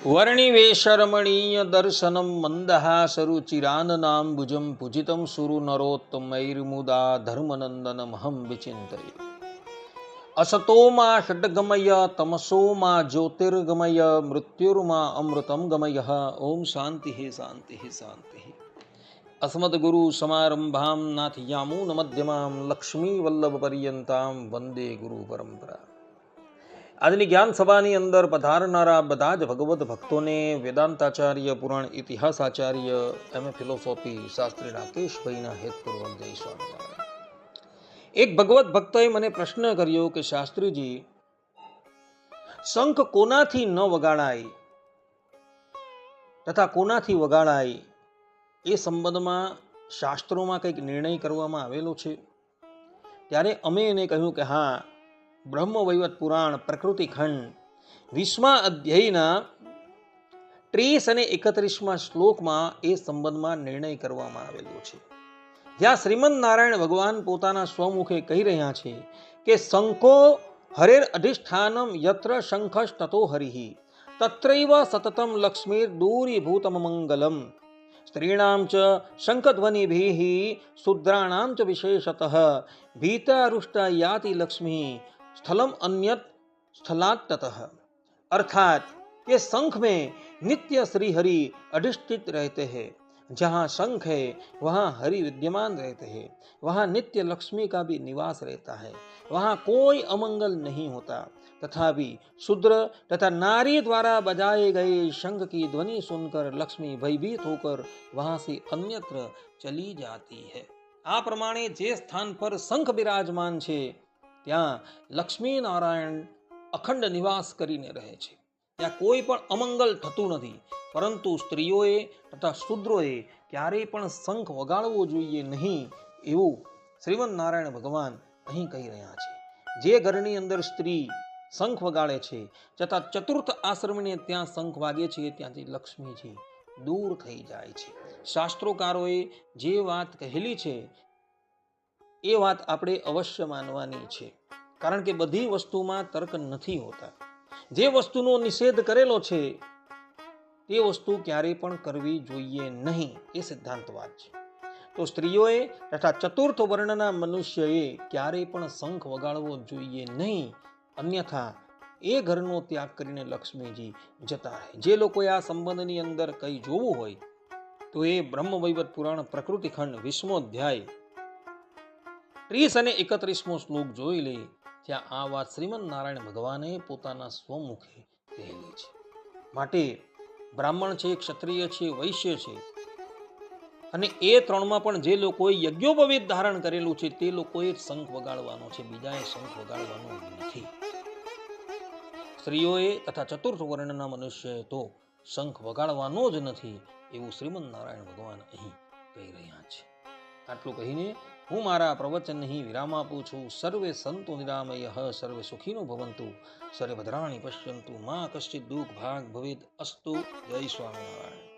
वर्णिवेशरमणीय दर्शनं मन्दहासरुचिराननाम्बुजं पूजितं सुरु नरोत्तमैर्मुदा धर्मनन्दनमहं विचिन्तये। असतो मा षड्गमय तमसो मा ज्योतिर्गमय मृत्युर्मा अमृतं गमयः। ओम शांति शांति शांति। अस्मद्गुरु समारंभां नाथयामून मध्यमां लक्ष्मी वल्लभ पर्यंतां वंदे गुरु परंपरा। આજની જ્ઞાન સભાની અંદર પધારનારા બધા જ ભગવત ભક્તોને વેદાંતાચાર્ય પુરાણ ઇતિહાસ આચાર્ય એમ ફિલોસોફી શાસ્ત્રી રાકેશભાઈના હેતપૂર્વક જય સ્વામિનારાયણ। એક ભગવત ભક્તોએ મને પ્રશ્ન કર્યો કે શાસ્ત્રીજી, શંખ કોનાથી ન વગાડાય તથા કોનાથી વગાડાય એ સંબંધમાં શાસ્ત્રોમાં કંઈક નિર્ણય કરવામાં આવેલો છે? ત્યારે અમે એને કહ્યું કે હા, બ્રહ્મવૈવર્ત પુરાણ પ્રકૃતિ ખંડ 20મા અધ્યાયના 30 અને 31મા શ્લોકમાં એ સંબંધમાં નિર્ણય કરવામાં આવેલો છે, જ્યાં શ્રીમદ નારાયણ ભગવાન પોતાના સ્વમુખે કહી રહ્યા છે કે શંકો હરેર અધિષ્ઠાનમ યત્ર શંખસ્તતો હરિઃ તત્રૈવ સતતમ લક્ષ્મીર દૂરીભૂતમ મંગલમ સ્ત્રીણામ ચ શંખધ્વનિભિઃ શુદ્રાણામ ચ વિશેષતઃ ભીતારુષ્ટા યાતિ લક્ષ્મી स्थलम अन्यत स्थलात् ततः। अर्थात ये शंख में नित्य श्री हरि अधिष्ठित रहते हैं। जहाँ शंख है वहाँ हरि विद्यमान रहते हैं, वहाँ नित्य लक्ष्मी का भी निवास रहता है, वहाँ कोई अमंगल नहीं होता। तथापि शूद्र तथा नारी द्वारा बजाए गए शंख की ध्वनि सुनकर लक्ष्मी भयभीत होकर वहाँ से अन्यत्र चली जाती है। आ प्रमाणे जे स्थान पर शंख विराजमान छे ત્યાં લક્ષ્મી નારાયણ અખંડ નિવાસ કરીને રહે છે, ત્યાં કોઈ પણ અમંગલ થતું નથી। પરંતુ સ્ત્રીઓએ તથા શૂદ્રોએ ક્યારેય પણ શંખ વગાડવો જોઈએ નહીં, એવું શ્રીમદ નારાયણ ભગવાન અહીં કહી રહ્યા છે। જે ઘરની અંદર સ્ત્રી શંખ વગાડે છે તથા ચતુર્થ આશ્રમને ત્યાં શંખ વાગે છે, ત્યાંથી લક્ષ્મીજી દૂર થઈ જાય છે। શાસ્ત્રોકારોએ જે વાત કહેલી છે એ વાત આપણે અવશ્ય માનવાની છે, કારણ કે બધી વસ્તુમાં તર્ક નથી હોતા। જે વસ્તુનો નિષેધ કરેલો છે તે વસ્તુ ક્યારેય પણ કરવી જોઈએ નહીં, એ સિદ્ધાંતવાદ છે। તો સ્ત્રીઓએ તથા ચતુર્થ વર્ણના મનુષ્યએ ક્યારેય પણ શંખ વગાડવો જોઈએ નહીં, અન્યથા એ ઘરનો ત્યાગ કરીને લક્ષ્મીજી જતા રહે। જે લોકોએ આ સંબંધની અંદર કંઈ જોવું હોય તો એ બ્રહ્મવૈવર્ત પુરાણ પ્રકૃતિ ખંડ 20મો અધ્યાય 30 અને 31મો શ્લોક જોઈ લે, જ્યાં આ વાત શ્રીમદ નારાયણ ભગવાને પોતાના સ્વમુખે કહેલી છે। માટે બ્રાહ્મણ છે, ક્ષત્રિય છે, વૈશ્ય છે, અને એ ત્રણમાં પણ જે લોકોએ યજ્ઞોપવિત ધારણ કરેલું છે તે લોકોએ શંખ વગાડવાનો છે, બીજાએ શંખ વગાડવાનો નથી। સ્ત્રીઓએ તથા ચતુર્થ વર્ણના મનુષ્યએ તો શંખ વગાડવાનો જ નથી, એવું શ્રીમદ નારાયણ ભગવાન અહીં કહી રહ્યા છે। આટલું કહીને હું મારા પ્રવચન અહીં વિરામ આપું છું। સર્વે સંતુ નિરામયઃ, સર્વે સુખીનો ભવંતુ, સર્વે ભદ્રાણિ પશ્યન્તુ, મા કશ્ચિત દુઃખ ભાગ ભવેદ અસ્તુ। જય સ્વામિનારાયણ।